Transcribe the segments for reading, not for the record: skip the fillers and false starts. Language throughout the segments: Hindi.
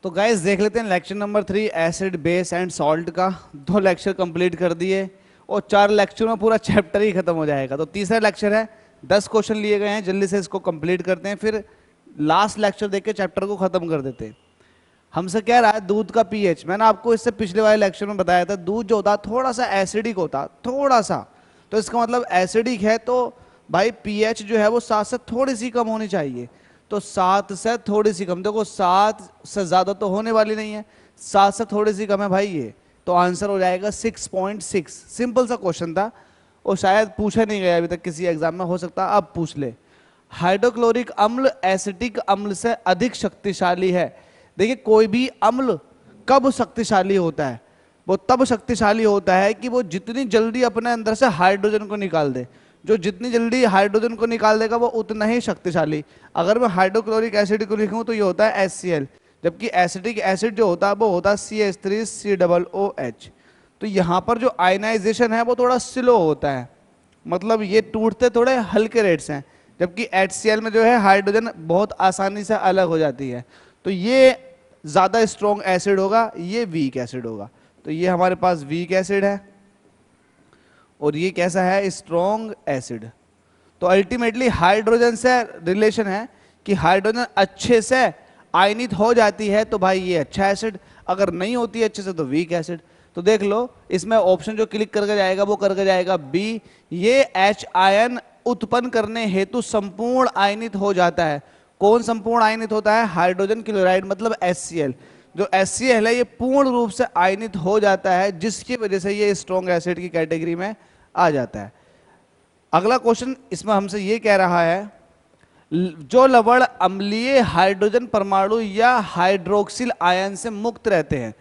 तो गाइस देख लेते हैं lecture number 3 acid base and salt का। 2 लेक्चर कंप्लीट कर दिए और 4 लेक्चर में पूरा चैप्टर ही खत्म हो जाएगा। तो तीसरा लेक्चर है, 10 क्वेश्चन लिए गए हैं, जल्दी से इसको कंप्लीट करते हैं, फिर लास्ट लेक्चर देख के चैप्टर को खत्म कर देते हैं। हमसे क्या रहा है, दूध का पीएच। मैंने आपको इससे पिछले वाले लेक्चर में बताया था, दूध जो होता है थोड़ा सा एसिडिक होता, थोड़ा सा। तो इसका मतलब एसिडिक है तो भाई पीएच जो है वो 7 से थोड़ी सी कम होनी चाहिए। तो 7 से थोड़ी सी कम, देखो 7 से ज्यादा तो होने वाली नहीं है, 7 से थोड़ी सी कम है भाई ये। तो आंसर हो जाएगा 6.6। सिंपल सा क्वेश्चन था और शायद पूछा नहीं गया अभी तक किसी एग्जाम में, हो सकता है अब पूछ ले। हाइड्रोक्लोरिक अम्ल एसिटिक अम्ल से अधिक शक्तिशाली है। देखिए कोई भी अम्ल कब शक्तिशाली होता है, वो तब शक्तिशाली होता है कि वो जितनी जल्दी अपने अंदर से हाइड्रोजन को निकाल दे। जो जितनी जल्दी हाइड्रोजन को निकाल देगा वो उतना ही शक्तिशाली। अगर मैं हाइड्रोक्लोरिक एसिड को लिखूं तो ये होता है HCl, जबकि एसिटिक एसिड जो होता है वो होता है CH3COOH। तो यहाँ पर जो आयनाइजेशन है वो थोड़ा स्लो होता है, मतलब ये टूटते थोड़े हल्के रेट से हैं, जबकि HCl में जो है हाइड्रोजन बहुत आसानी से अलग हो जाती है। तो ये ज़्यादा स्ट्रॉन्ग एसिड होगा, ये वीक एसिड होगा। तो ये हमारे पास वीक एसिड है और ये कैसा है, स्ट्रॉन्ग एसिड। तो अल्टीमेटली हाइड्रोजन से रिलेशन है कि हाइड्रोजन अच्छे से आयनित हो जाती है तो भाई ये अच्छा एसिड, अगर नहीं होती है अच्छे से तो वीक एसिड। तो देख लो इसमें ऑप्शन जो क्लिक करके जाएगा वो करके जाएगा बी। ये H आयन उत्पन्न करने हेतु संपूर्ण आयनित हो जाता है। कौन संपूर्ण आयनित होता है, हाइड्रोजन क्लोराइड मतलब HCl। जो HCl है ये पूर्ण रूप से आयनित हो जाता है, जिसकी वजह से ये स्ट्रॉन्ग एसिड की कैटेगरी में आ जाता है। अगला क्वेश्चन इसमें हमसे ये कह रहा है, जो लवण अम्लीय हाइड्रोजन परमाणु या हाइड्रोक्सिल आयन से मुक्त रहते हैं।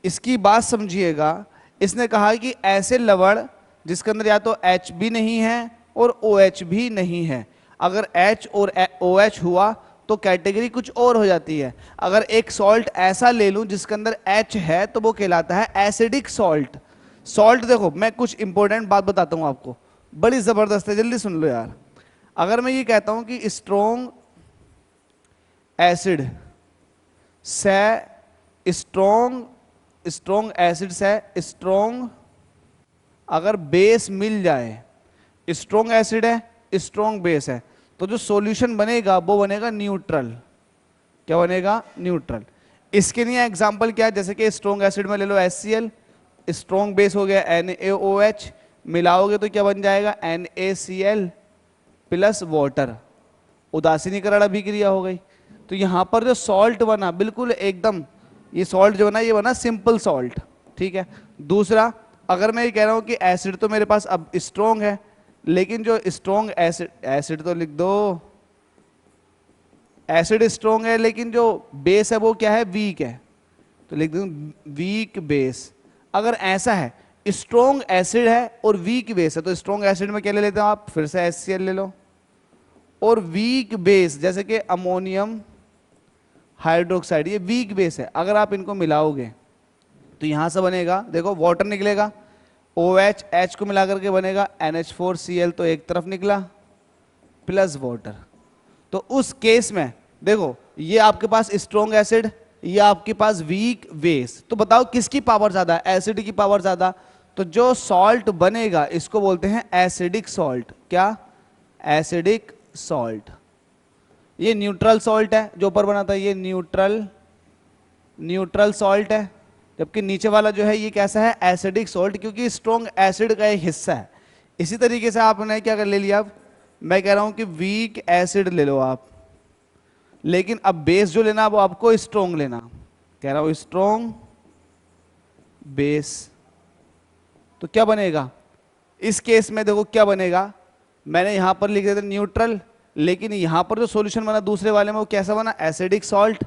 इसकी बात समझिएगा, इसने कहा कि ऐसे लवण जिसके अंदर या तो H भी नहीं है और OH भी नहीं है। अगर H और OH हुआ तो कैटेगरी कुछ और हो जाती है। अगर एक सॉल्ट ऐसा ले लूं जिसके अंदर H है तो वो कहलाता है एसिडिक सॉल्ट। सॉल्ट देखो मैं कुछ इंपॉर्टेंट बात बताता हूं आपको, बड़ी जबरदस्त है, जल्दी सुन लो यार। अगर मैं ये कहता हूं कि स्ट्रॉन्ग एसिड से स्ट्रॉन्ग एसिड से स्ट्रॉन्ग अगर बेस मिल जाए, स्ट्रॉन्ग एसिड है स्ट्रॉन्ग बेस है, तो जो सॉल्यूशन बनेगा वो बनेगा न्यूट्रल। क्या बनेगा, न्यूट्रल। इसके लिए एग्जांपल क्या है, जैसे कि स्ट्रॉन्ग एसिड में ले लो HCl, स्ट्रॉन्ग बेस हो गया NaOH, मिलाओगे तो क्या बन जाएगा NaCl प्लस वाटर, उदासीनीकरण अभिक्रिया हो गई। तो यहां पर जो सॉल्ट बना बिल्कुल एकदम, ये सॉल्ट जो बना ये बना सिंपल सॉल्ट, ठीक है। दूसरा, अगर मैं ये कह रहा हूं कि एसिड तो मेरे पास अब स्ट्रॉन्ग है, लेकिन जो स्ट्रॉन्ग एसिड तो लिख दो, एसिड स्ट्रॉन्ग है लेकिन जो बेस है वो क्या है, वीक है, तो लिख दूं वीक बेस। अगर ऐसा है स्ट्रॉन्ग एसिड है और वीक बेस है, तो स्ट्रॉन्ग एसिड में क्या ले लेते हो आप, फिर से HCl ले लो, और वीक बेस जैसे कि अमोनियम हाइड्रोक्साइड, ये वीक बेस है। अगर आप इनको मिलाओगे तो यहां से बनेगा, देखो वाटर निकलेगा, OH H को मिला करके बनेगा NH4Cl, तो एक तरफ निकला प्लस वाटर। तो उस केस में देखो ये आपके पास स्ट्रॉन्ग एसिड, ये आपके पास वीक बेस, तो बताओ किसकी पावर ज्यादा है, एसिड की पावर ज्यादा। तो जो सॉल्ट बनेगा इसको बोलते हैं एसिडिक सॉल्ट। क्या, एसिडिक सॉल्ट। ये न्यूट्रल सॉल्ट है जो ऊपर बना था, ये न्यूट्रल सॉल्ट है, जबकि नीचे वाला जो है ये कैसा है, एसिडिक सॉल्ट, क्योंकि स्ट्रॉन्ग एसिड का एक हिस्सा है। इसी तरीके से आपने क्या कर ले लिया, अब मैं कह रहा हूं कि वीक एसिड ले लो आप, लेकिन अब बेस जो लेना वो आपको स्ट्रॉन्ग लेना, कह रहा हूं स्ट्रॉन्ग बेस। तो क्या बनेगा इस केस में, देखो क्या बनेगा, मैंने यहां पर लिख दिया था न्यूट्रल, लेकिन यहां पर जो सॉल्यूशन बना दूसरे वाले में वो कैसा बना, एसिडिक सॉल्ट।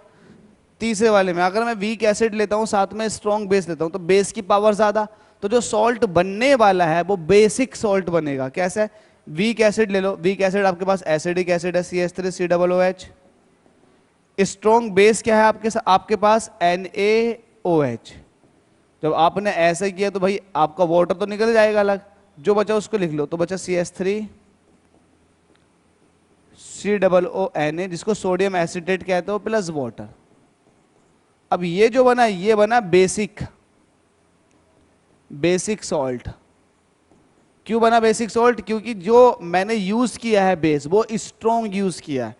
तीसरे वाले में अगर मैं वीक एसिड लेता हूं साथ में स्ट्रॉन्ग बेस लेता हूं तो बेस की पावर ज्यादा, तो जो सॉल्ट बनने वाला है वो बेसिक सॉल्ट बनेगा। कैसे, वीक एसिड ले लो, वीक एसिड आपके पास एसिडिक एसिड है CH3COOH। स्ट्रॉन्ग बेस क्या है आपके पास NaOH। जब आपने ऐसा किया तो भाई आपका वाटर तो निकल जाएगा अलग, जो बचा उसको लिख लो, तो बचा CH3COONA, जिसको सोडियम एसिटेट कहते हो, प्लस वाटर। अब ये जो बना ये बना बेसिक, बेसिक सॉल्ट। क्यों बना बेसिक सॉल्ट? क्योंकि जो मैंने यूज किया है बेस वो स्ट्रॉन्ग यूज किया है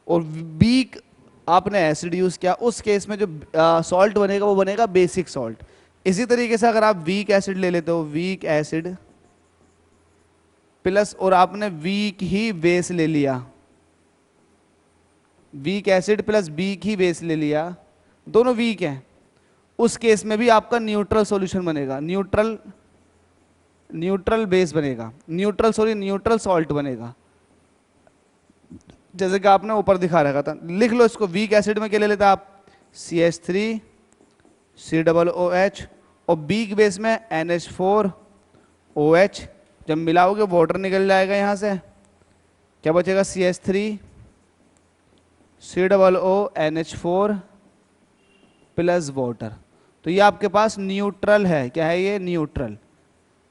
और वीक आपने एसिड यूज किया, उस केस में जो सॉल्ट बनेगा वो बनेगा बेसिक सॉल्ट। इसी तरीके से अगर आप वीक एसिड ले लेते हो, वीक एसिड प्लस और आपने वीक ही बेस ले लिया, वीक एसिड प्लस वीक ही बेस ले लिया, दोनों वीक हैं, उस केस में भी आपका न्यूट्रल सॉल्यूशन बनेगा, न्यूट्रल, न्यूट्रल बेस बनेगा, न्यूट्रल सॉरी न्यूट्रल सॉल्ट बनेगा। जैसे कि आपने ऊपर दिखा रखा था, लिख लो इसको। वीक एसिड में क्या ले लेते आप? CH3 COOH, और वीक बेस में NH4OH। जब मिलाओगे वाटर निकल जाएगा यहां से, क्या बचेगा? CH3 COONH4 plus water. तो ये आपके पास न्यूट्रल है। क्या है ये? न्यूट्रल।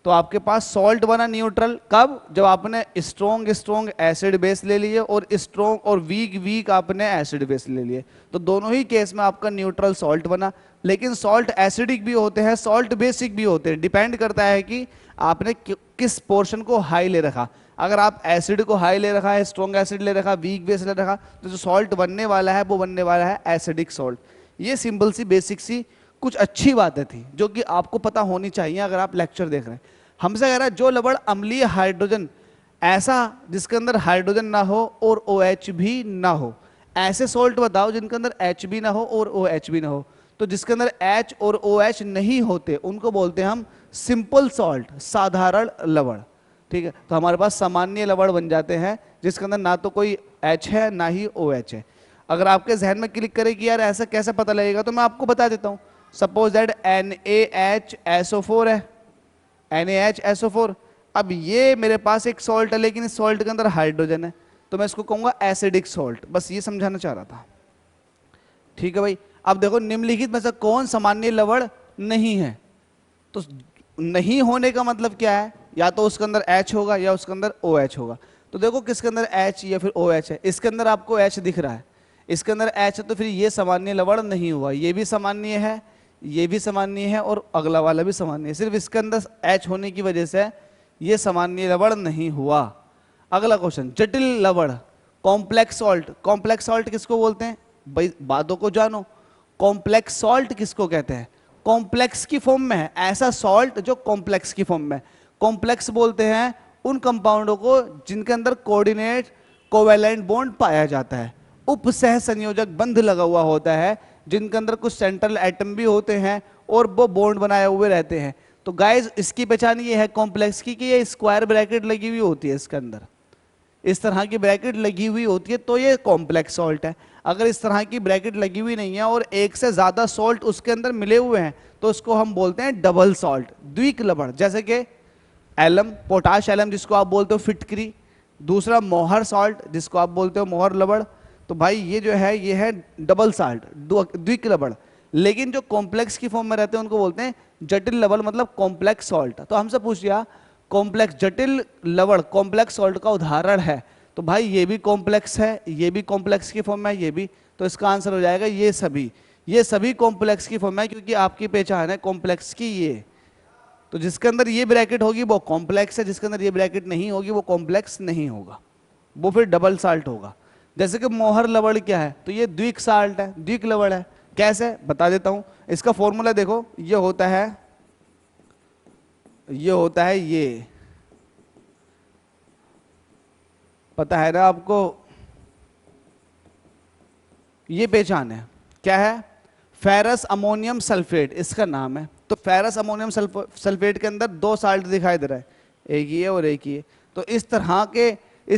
तो आपके पास सॉल्ट बना न्यूट्रल कब? जब आपने स्ट्रॉन्ग स्ट्रॉन्ग एसिड बेस ले लिए और स्ट्रॉन्ग और वीक वीक आपने एसिड बेस ले लिए, तो दोनों ही केस में आपका न्यूट्रल सॉल्ट बना। लेकिन सॉल्ट एसिडिक भी होते हैं, सॉल्ट बेसिक भी होते हैं, डिपेंड करता है कि आपने किस पोर्शन को हाई ले रखा। अगर आप एसिड को हाई ले रखा है, स्ट्रॉन्ग एसिड ले रखा, वीक बेस ले रखा, तो जो सॉल्ट बनने वाला है वो बनने वाला है एसिडिक सॉल्ट। ये सिंपल सी बेसिक सी कुछ अच्छी बातें थी जो कि आपको पता होनी चाहिए अगर आप लेक्चर देख रहे हैं। हमसे कह रहा है जो लवण अम्लीय हाइड्रोजन, ऐसा जिसके अंदर हाइड्रोजन ना हो और OH भी ना हो, ऐसे सॉल्ट बताओ जिनके अंदर H भी ना हो और OH भी ना हो। तो जिसके अंदर H और OH नहीं होते उनको बोलते हैं हम सिंपल सॉल्ट, साधारण लवण। ठीक है, तो हमारे पास सामान्य लवण बन जाते हैं जिसके अंदर ना तो कोई H है ना ही OH है। अगर आपके जहन में क्लिक करे कि यार ऐसा कैसे पता लगेगा, तो मैं आपको बता देता हूं। सपोज दैट NaHSO4 है, NaHSO4। अब ये मेरे पास एक सॉल्ट है लेकिन इस सॉल्ट के अंदर हाइड्रोजन है, तो मैं इसको कहूंगा एसिडिक सॉल्ट। बस ये समझाना चाह रहा था। ठीक है भाई। अब देखो निम्नलिखित में से कौन सामान्य लवण नहीं है? तो नहीं होने का मतलब क्या है? या तो उसके अंदर H होगा या उसके अंदर OH होगा। तो देखो किसके अंदर H या फिर OH है। इसके अंदर आपको H दिख रहा है, इसके अंदर H है, तो फिर ये सामान्य लवण नहीं हुआ। ये भी सामान्य है, ये भी सामान्य है और अगला वाला भी सामान्य है। सिर्फ इसके अंदर H होने की वजह से ये सामान्य लवण नहीं हुआ। अगला क्वेश्चन, जटिल लवण, कॉम्प्लेक्स सॉल्ट। कॉम्प्लेक्स सॉल्ट किसको बोलते हैं भाई? बातों को जानो। कॉम्प्लेक्स सॉल्ट किसको कहते हैं? कॉम्प्लेक्स की फॉर्म में है, ऐसा सॉल्ट जो कॉम्प्लेक्स की फॉर्म में। कॉम्प्लेक्स बोलते हैं उन कंपाउंडों को जिनके अंदर कोऑर्डिनेट कोवैलेंट बॉन्ड पाया जाता है, उपसह संयोजक बंध लगा हुआ होता है, जिनके अंदर कुछ सेंट्रल एटम भी होते हैं और वो बॉन्ड बनाए हुए रहते हैं। तो गाइस इसकी पहचान ये है कॉम्प्लेक्स की कि ये स्क्वायर ब्रैकेट लगी हुई होती है, इसके अंदर इस तरह की ब्रैकेट लगी हुई होती है, तो ये कॉम्प्लेक्स सॉल्ट है। अगर इस तरह की ब्रैकेट लगी हुई नहीं है और एक से ज्यादा सॉल्ट उसके अंदर मिले हुए हैं, तो उसको हम बोलते हैं डबल सॉल्ट, द्विक लवण। जैसे कि एलम, पोटाश एलम जिसको आप बोलते हो फिटकरी, दूसरा मोहर सॉल्ट जिसको आप बोलते हो मोहर लवण। तो भाई ये जो है ये है डबल सॉल्ट, द्विक लवण। लेकिन जो कॉम्प्लेक्स की फॉर्म में रहते हैं उनको बोलते हैं जटिल लवण, मतलब कॉम्प्लेक्स सॉल्ट। तो हमसे पूछ लिया कॉम्प्लेक्स जटिल लवण कॉम्प्लेक्स सॉल्ट का उदाहरण है, तो भाई ये भी कॉम्प्लेक्स है, ये भी कॉम्प्लेक्स की फॉर्म में है, ये भी। तो इसका आंसर हो जाएगा ये सभी कॉम्प्लेक्स की फॉर्म है, क्योंकि आपकी पहचान है कॉम्प्लेक्स की ये। तो जिसके अंदर ये ब्रैकेट होगी वो कॉम्प्लेक्स है, जिसके अंदर ये ब्रैकेट नहीं होगी वो कॉम्प्लेक्स नहीं होगा, वो फिर डबल साल्ट होगा। जैसे कि मोहर लवण क्या है? तो ये द्विक साल्ट है, द्विक लवण है। कैसे? बता देता हूं। इसका फॉर्मूला देखो, ये होता है ये पता है ना आपको? ये पहचान है, क्या है? फेरस अमोनियम सल्फेट इसका नाम है। तो फेरस अमोनियम सल्फेट के अंदर दो साल्ट दिखाई दे रहा है, एक ये और एक ये। तो इस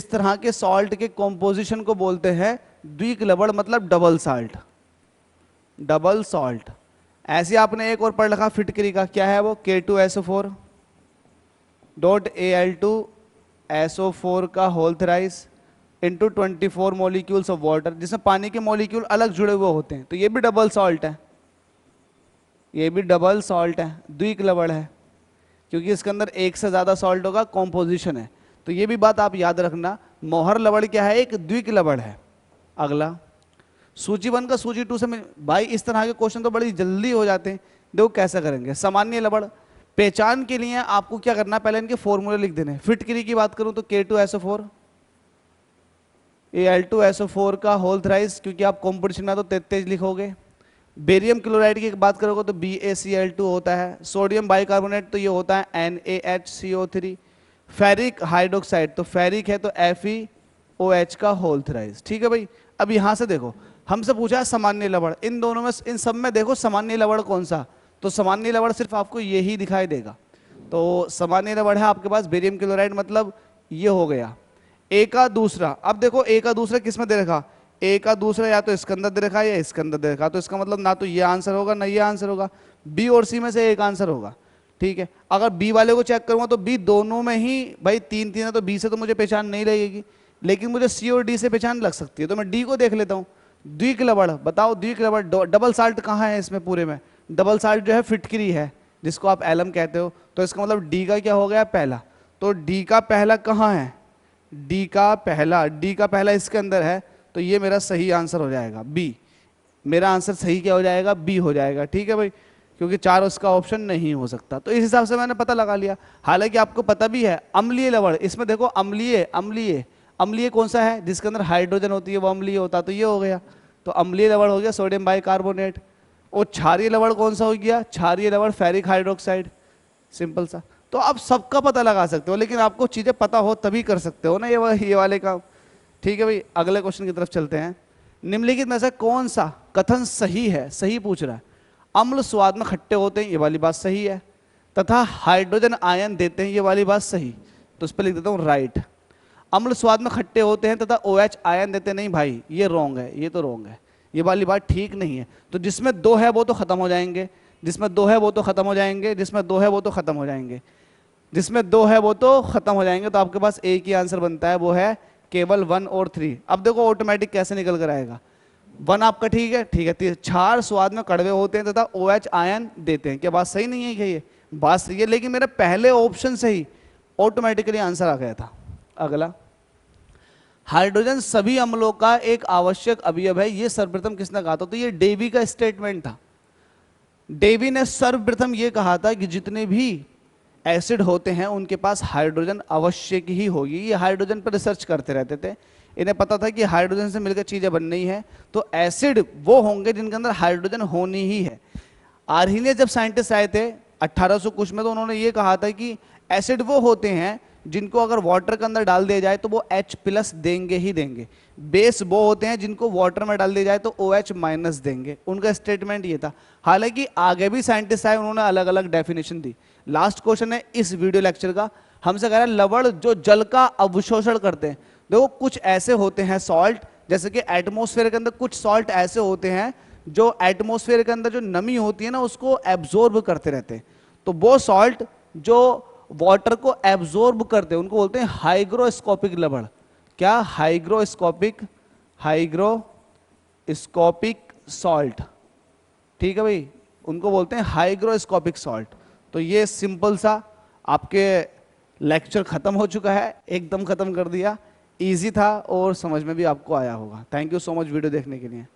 तरह के सॉल्ट के कॉम्पोजिशन को बोलते हैं द्विक लवण, मतलब डबल साल्ट, डबल सॉल्ट। ऐसे आपने एक और पढ़ रखा फिटकरी का, क्या है वो? K2SO4 डॉट Al2SO4 का whole thrice into 24 molecules of water, जिसमें पानी के मॉलिक्यूल अलग जुड़े हुए होते हैं। तो ये भी डबल सॉल्ट है, ये भी डबल सॉल्ट है, द्विक लवण है, क्योंकि इसके अंदर एक से ज्यादा सॉल्ट होगा, कॉम्पोजिशन है। तो ये भी बात आप याद रखना, मोहर लवण क्या है? एक द्विक लवण है। अगला सूची 1 का सूची 2 से भाई इस तरह के क्वेश्चन तो बड़ी जल्दी हो जाते हैं। देखो कैसा करेंगे, सामान्य लवण पहचान के लिए आपको क्या करना है, पहले इनके फॉर्मूले लिख देने। फिटकरी की बात करूं तो K2SO4 Al2SO4 का होल थ्राइस, क्योंकि आप कॉम्पिटिशन में तो 33 लिखोगे। बेरियम क्लोराइड की बात करोगे तो BaCl2 होता है। सोडियम बाइकार्बोनेट तो ये होता है NaHCO3। फेरिक हाइड्रोक्साइड तो फेरिक है तो FeOH का होल थ्राइस। ठीक है भाई। अब यहां से देखो, हमसे पूछा है सामान्य लवण, इन दोनों में इन सब में देखो सामान्य लवण कौन सा, तो सामान्य लवण सिर्फ आपको यही दिखाई देगा। तो सामान्य लवण है आपके पास बेरियम क्लोराइड, मतलब ये हो गया ए का दूसरा। अब देखो ए का दूसरा किस में दे रखा, ए का दूसरा या तो इसके अंदर दे रखा है या इसके अंदर दे रखा, तो इसका मतलब ना तो ये आंसर होगा ना ये आंसर होगा, बी और सी में से एक आंसर होगा। ठीक है, अगर बी वाले को चेक करूंगा तो बी दोनों में ही भाई 3-3 है, तो बी से तो मुझे पहचान नहीं लगेगी, लेकिन मुझे सी और डी से पहचान लग सकती है, तो मैं डी को देख लेता हूँ। द्विक लवण, बताओ द्विक लवण डबल साल्ट कहाँ है इसमें पूरे में, डबल साल्ट जो है फिटकरी है जिसको आप एलम कहते हो, तो इसका मतलब डी का क्या हो गया पहला। तो डी का पहला कहाँ है, डी का पहला इसके अंदर है, तो ये मेरा सही आंसर हो जाएगा बी। मेरा आंसर सही क्या हो जाएगा, बी हो जाएगा। ठीक है भाई, क्योंकि 4 उसका ऑप्शन नहीं हो सकता। तो इस हिसाब से मैंने पता लगा लिया। हालांकि आपको पता भी है अम्लीय लवण, इसमें देखो अम्लीय कौन सा है, जिसके अंदर हाइड्रोजन होती है वो अम्लीय होता, तो ये हो गया। तो अम्लीय लवण हो गया सोडियम बाइकार्बोनेट। और क्षारीय लवण कौन सा हो गया, क्षारीय लवण फेरिक हाइड्रोक्साइड, सिंपल सा। तो आप सबका पता लगा सकते हो, लेकिन आपको चीजें पता हो तभी कर सकते हो ना ये वाले काम। ठीक है भाई, अगले क्वेश्चन की तरफ चलते हैं। निम्नलिखित में से कौन सा कथन सही है, सही पूछ रहा है। अम्ल स्वाद में खट्टे होते हैं, ये वाली बात सही है, तथा हाइड्रोजन आयन देते हैं, ये वाली बात सही। तो इस पर लिख देता हूं राइट। अम्ल स्वाद में खट्टे होते हैं तथा OH आयन देते नहीं, भाई ये रॉन्ग है, ये तो रॉन्ग है, ये वाली बात ठीक नहीं है। तो जिसमें 2 है वो तो खत्म हो जाएंगे, जिसमें 2 है वो तो खत्म हो जाएंगे, जिसमें 2 है वो तो खत्म हो जाएंगे, जिसमें 2 है वो तो खत्म हो जाएंगे। तो आपके पास एक ही आंसर बनता है, वो है केवल 1 और 3। अब देखो ऑटोमेटिक कैसे निकल कर आएगा। 1 आपका ठीक है। क्षार स्वाद में कड़वे होते हैं तथा OH आयन देते हैं, क्या बात सही नहीं है, क्या ये बात सही है, लेकिन मेरे पहले ऑप्शन से ही ऑटोमेटिकली आंसर आ गया था। अगला, हाइड्रोजन सभी अम्लों का एक आवश्यक अवयव है, ये सर्वप्रथम किसने कहा था, तो ये डेवी का स्टेटमेंट था। डेवी ने सर्वप्रथम ये कहा था कि जितने भी एसिड होते हैं उनके पास हाइड्रोजन आवश्यक ही होगी। ये हाइड्रोजन पर रिसर्च करते रहते थे, इन्हें पता था कि हाइड्रोजन से मिलकर चीजें बननी है, तो एसिड वो होंगे जिनके अंदर हाइड्रोजन होनी ही है। आर्हीनियस जब साइंटिस्ट आए थे 1800 कुछ में, तो उन्होंने ये कहा था कि एसिड वो होते हैं जिनको अगर वाटर के अंदर डाल दिया जाए तो वो H+ देंगे ही देंगे। बेस वो होते हैं जिनको वाटर में डाल दिया जाए तो OH- देंगे। उनका स्टेटमेंट ये था। हालांकि आगे भी साइंटिस्ट आए, उन्होंने अलग अलग डेफिनेशन दी। लास्ट क्वेश्चन है इस वीडियो लेक्चर का, हमसे कह रहा है लवण जो जल का अवशोषण करते हैं। देखो कुछ ऐसे होते हैं सॉल्ट, जैसे कि एटमोस्फेयर के अंदर कुछ सॉल्ट ऐसे होते हैं जो एटमोस्फेयर के अंदर जो नमी होती है ना उसको एब्जॉर्ब करते रहते हैं। तो वो सॉल्ट जो वाटर को एब्जॉर्ब करते हैं उनको बोलते हैं हाइग्रोस्कोपिक लवण। क्या, हाइग्रोस्कोपिक सॉल्ट। ठीक है भाई, उनको बोलते हैं हाइग्रोस्कोपिक सॉल्ट। तो ये सिंपल सा आपके लेक्चर खत्म हो चुका है, एकदम खत्म कर दिया। इजी था और समझ में भी आपको आया होगा। Thank you so much video देखने के लिए।